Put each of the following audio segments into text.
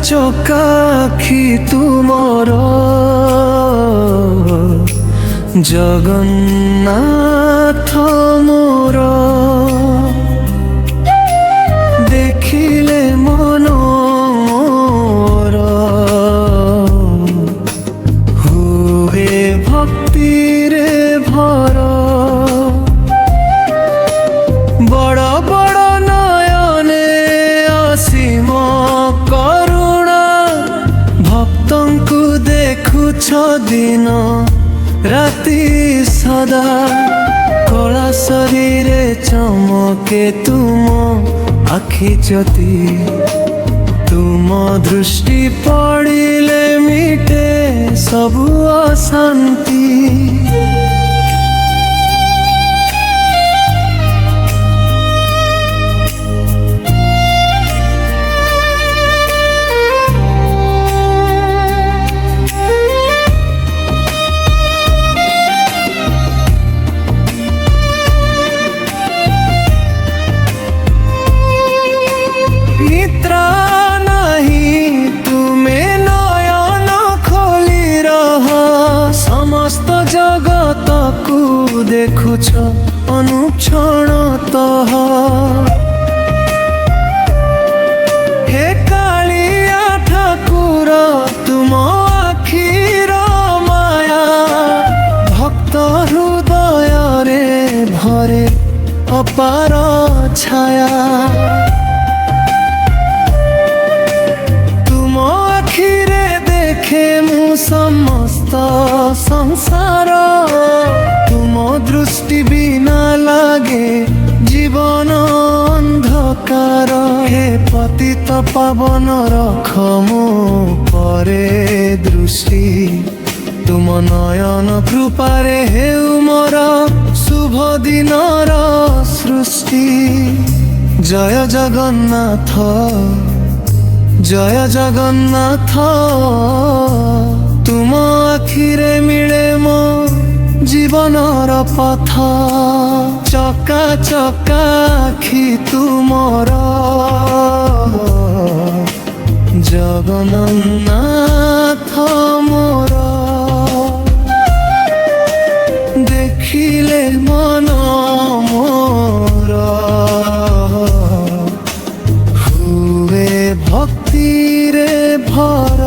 ଚକା ଆଖି ତୁମର ଜଗନ୍ନାଥ ମୋର ଦେଖିଲେ ମନ ମୋର ହୁଏ ଭକ୍ତିରେ ଭର ବଡ଼ ବଡ଼ ନୟନେ ଅସୀମ କରୁଣା ଭକ୍ତଙ୍କୁ ଦେଖୁଛ ଦିନ ରାତି ସଦା କଳା ଶରୀରେ ଚମକେ ତୁମ ଆଖି ଜ୍ୟୋତି ତୁମ ଦୃଷ୍ଟି ପଡ଼ିଲେ ମିଟେ ସବୁ ଅଶାନ୍ତି ଜଗତକୁ ଦେଖୁଛ ଅନୁକ୍ଷଣତଃ ହେ କାଳିଆ ଠାକୁର ତୁମ ଆଖିର ମାୟା ଭକ୍ତ ହୃଦୟରେ ଭରେ ଅପାର ଛାୟା ତୁମ ଆଖିରେ ଦେଖେ ମୁଁ ସମସ୍ତ ସଂସାର ତୁମ ଦୃଷ୍ଟି ବିନା ଲାଗେ ଜୀବନ ଅନ୍ଧକାର ହେ ପତିତ ପାବନ ରଖ ମୋ ପରେ ଦୃଷ୍ଟି ତୁମ ନୟନ କୃପାରେ ହେଉ ମୋର ଶୁଭ ଦିନର ସୃଷ୍ଟି ଜୟ ଜଗନ୍ନାଥ ଜୟ ଜଗନ୍ନାଥ ତୁମ ଆଖିରେ ମିଳେ ମୋ ଜୀବନର ପଥ ଚକା ଚକା ଆଖି ତୁମର ଜଗନ୍ନାଥ ମୋର ଦେଖିଲେ ମନ ମୋର ହୁଏ ଭକ୍ତିରେ ଭର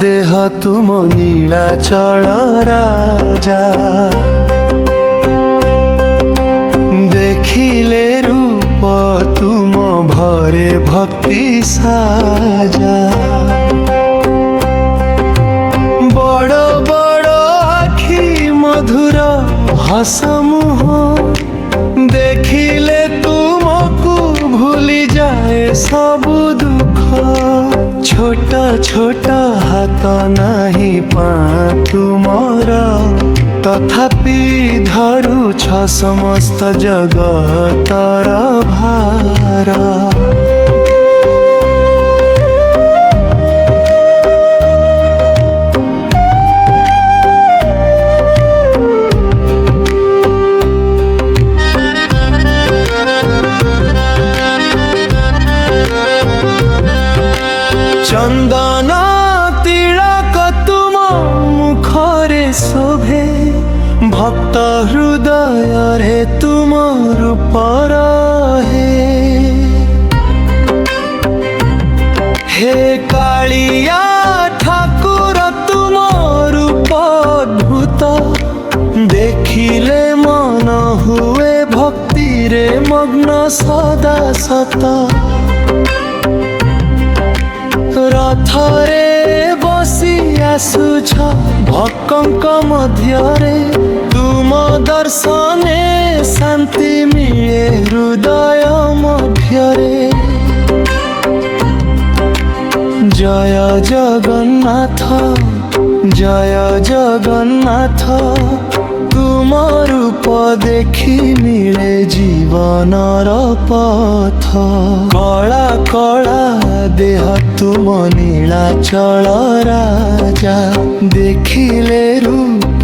देह तुम नीलाचल राजा देखिले रूप तुम भरे भक्ति साजा बड़ बड़ आखि मधुर हस मुह देखिले तुमको भूली जाए सब दुख छोटा छोटा हाथ नहीं पा तुमर तथापि धरुछ समस्त जगतर भार चंदन तिलक तुम मुखरे शोभे भक्त हृदय रे तुम रूप हे कालिया ठाकुर तुम रूप अद्भुत देखिले मन हुए भक्ति रे मग्न सदा सत रथरे बसी आसुछ भक्तଙ୍କ ମଧ୍ୟରେ तुम दर्शने शांति मिले हृदय मध्यरे জয় জগন্নাথ জয় জগন্নাথ তুম রূপ দেখি মিলে জীবনর পথ কলা কলা দেহ তুম নীলাচল রাজা দেখিলে রূপ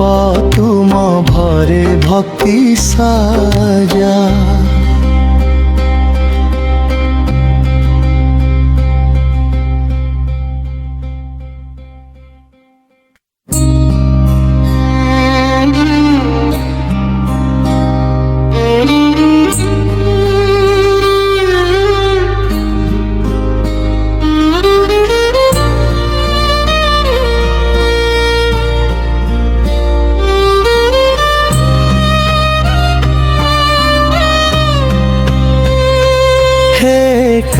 তুম ভরে ভক্তি সাজা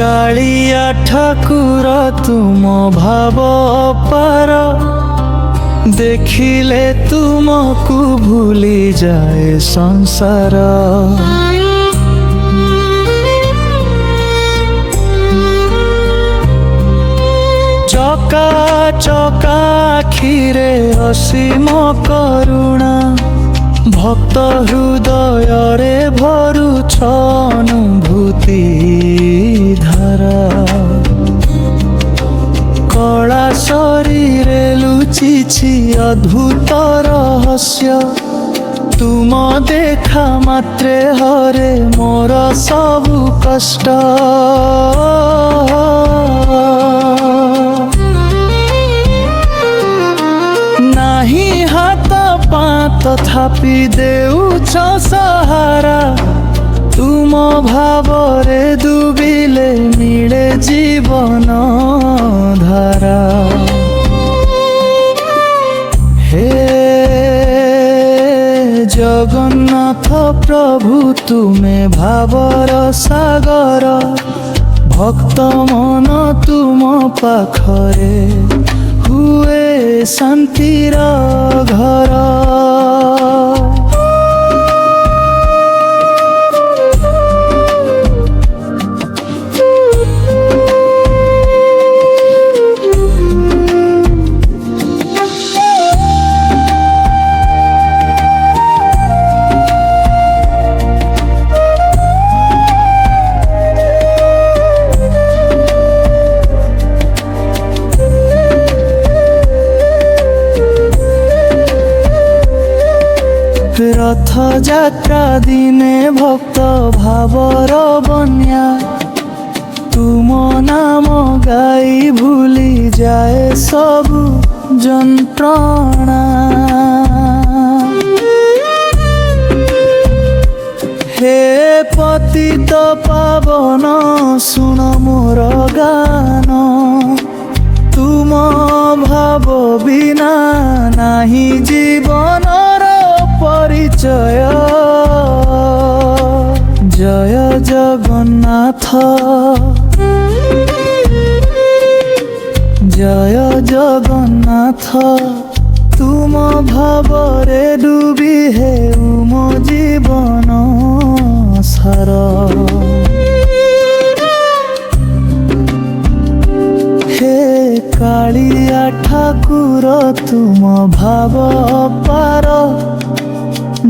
কালিয়া ঠাকুর তুম ভাব পার দেখিলে তুমকু ভুলি যায় সংসার চকা চকা আখিরে অসীম করুণা ভক্ত হৃদয়রে ভরুছ অনুভূতি ধারা কলা শরীরে লুচিছি অদ্ভুত রহস্য তুম দেখা মাত্রে হরে মোর সবু কষ্ট নাহি হাত পা তথাপি দেউছ সাহারা তুম ভাবরে ডুবিলে মিলে জীবন ধারা হে জগন্নাথ প্রভু তুমে ভাবর সাগর ভক্ত মন তুম পাখরে হুয়ে শান্তির ঘর রথ যাত্রা দিনে ভক্ত ভাবর বন্যা তুম নাম গাই ভুলি যায় সবু যন্ত্রণা হে পতিত পাবন শুণ মোর গান তুম ভাব বিনা নাহি জীবনর পরিচয় জয় জগন্নাথ জয় জগন্নাথ তুম ভাবরে ডুবি হেউ মো জীবন সার হে কালিয়া ঠাকুর তুম ভাব পার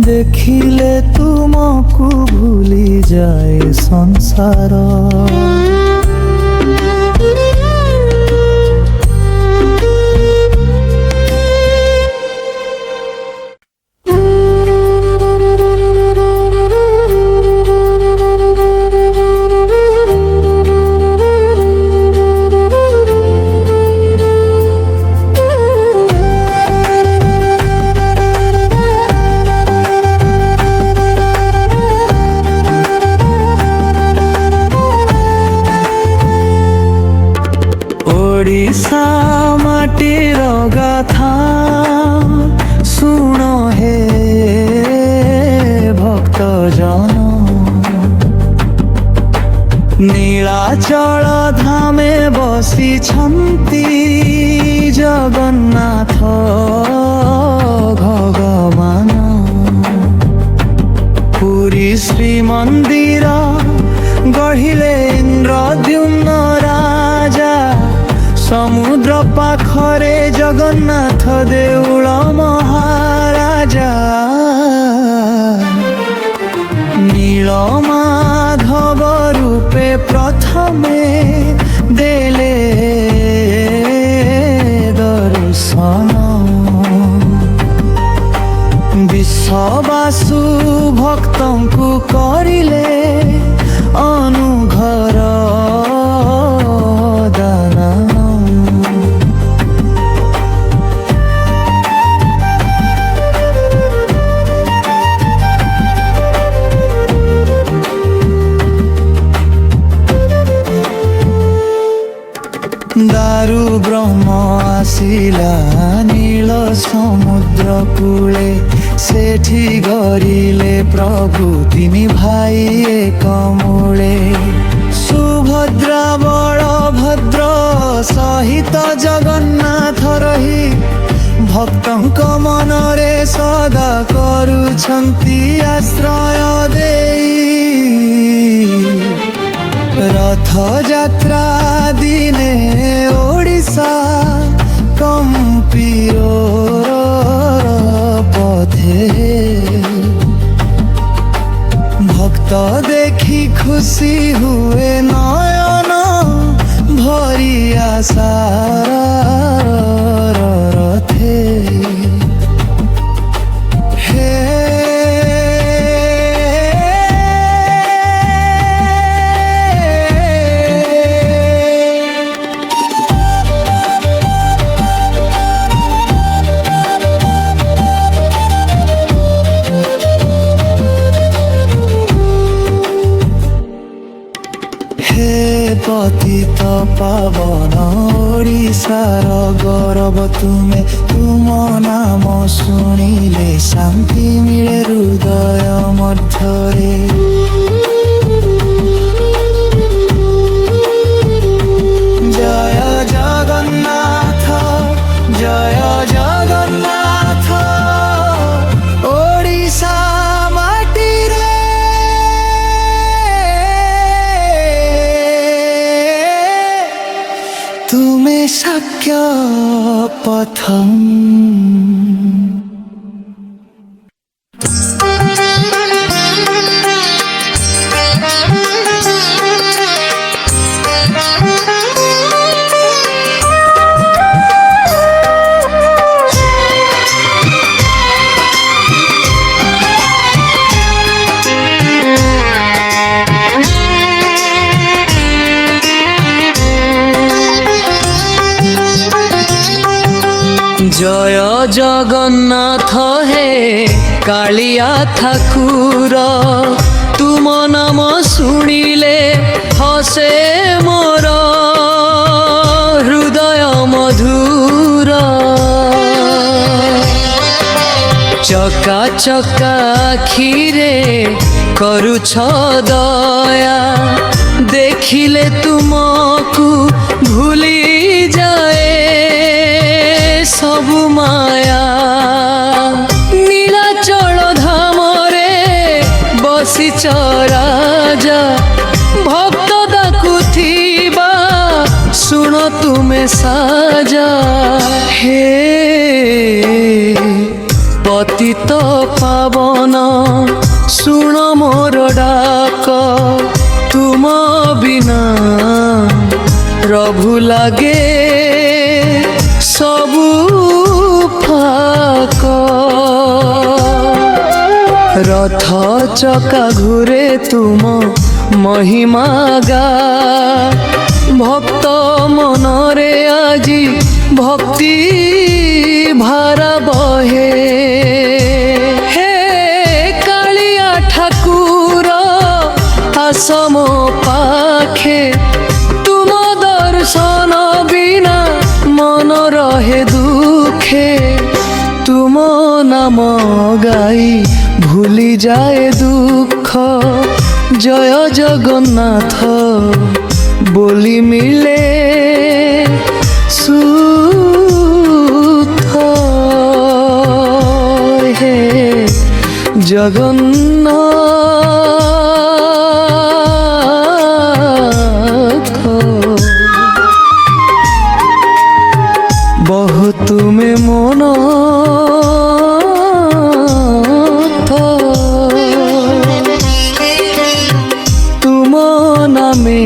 দেখিলে তুমকু ভুলি যায় সংসার ओडिशा माटीर गाथा शुण हे भक्त जन नीलाचल धामे बसी छंती जगन्नाथ भगवान पुरी श्री मंदिर गढ़िले इंद्रद्युम्न राजा समूह ବସବାସୁ ଭକ୍ତଙ୍କୁ କରିଲେ ଅନୁଘର ଦାନ। ଦାରୁ ବ୍ରହ୍ମ ଆସିଲା ନୀଳ ସମୁଦ୍ର କୂଳେ, ସେଠି ଗରିଲେ ପ୍ରଭୁ ତିନି ଭାଇ ଏକ ମୂଳେ। ସୁଭଦ୍ରା ବଳଭଦ୍ର ସହିତ ଜଗନ୍ନାଥ ରହି ଭକ୍ତଙ୍କ ମନରେ ସଦା କରୁଛନ୍ତି ଆଶ୍ରୟ ଦେଇ। ରଥଯାତ୍ରା ଦିନେ ଓଡ଼ିଶା କମ୍ପିବ ପଥେ, ଭକ୍ତ ଦେଖି ଖୁସି ହୁଏ ନୟନ ଭରି ଆଶାର ରଥେ। ପତିତ ପାବନ ଓଡ଼ିଶାର ଗୌରବ ତୁମେ, ତୁମ ନାମ ଶୁଣିଲେ ଶାନ୍ତି ମିଳେ ହୃଦୟ ମଧ୍ୟରେ। ଜୟ ଜଗନ୍ନାଥ ଜୟ ଜଗନ୍ନାଥ ଓଡ଼ିଶା ମାଟିରେ ତୁମେ ସାକ୍ଷ୍ୟ ପଥମ୍। জয় জগন্নাথ হে কালিয়া ঠাকুর, তুম নাম শুনিলে হসে মোর হৃদয় মধুর। চকা চকা আখিরে করুছ দয়া, দেখিলে তুমকু ভুলি যায় সবু মায়া। নীলাচল ধামরে বসিছ রাজা, ভক্ত ডাকুথিবা শুণ তুমে সাজা। হে পতিত পাবন শুণ মোর ডাক, তুম বিনা প্রভু লাগে সবু ফাক। রথ চকা ঘুরে তুম মহিমা গা, ভক্ত মনরে আজি ভক্তি ভারা বহে। হে কালিয়া ঠাকুর আস মো পাখে, তুম দর্শন বিনা মন রহে দুঃখে। তুম নাম গাই ভুলি যায় দুঃখ, জয় জগন্নাথ বলি মিলে সুখ। হে জগন্নাথ বহু তুমি মন তুম নামে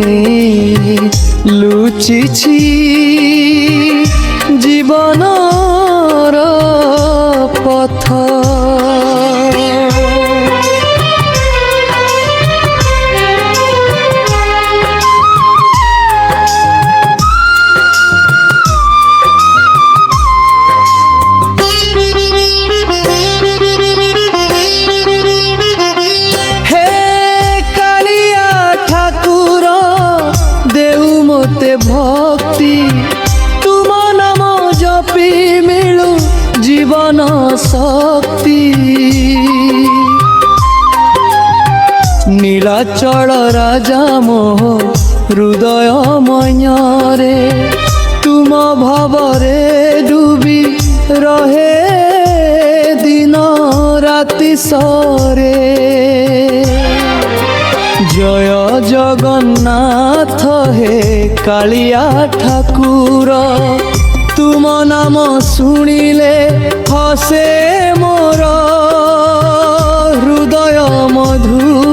লুচিছি জীবনর পথ। জীবন শক্তি নীলাচল রাজা মোহ হৃদয় ময়রে তুম ভাবরে ডুবি রহে দিন রাতি সরে জয় জগন্নাথ হে কালিয়া ঠাকুর তুম নাম শুনিলে হসে মোর হৃদয় মধুর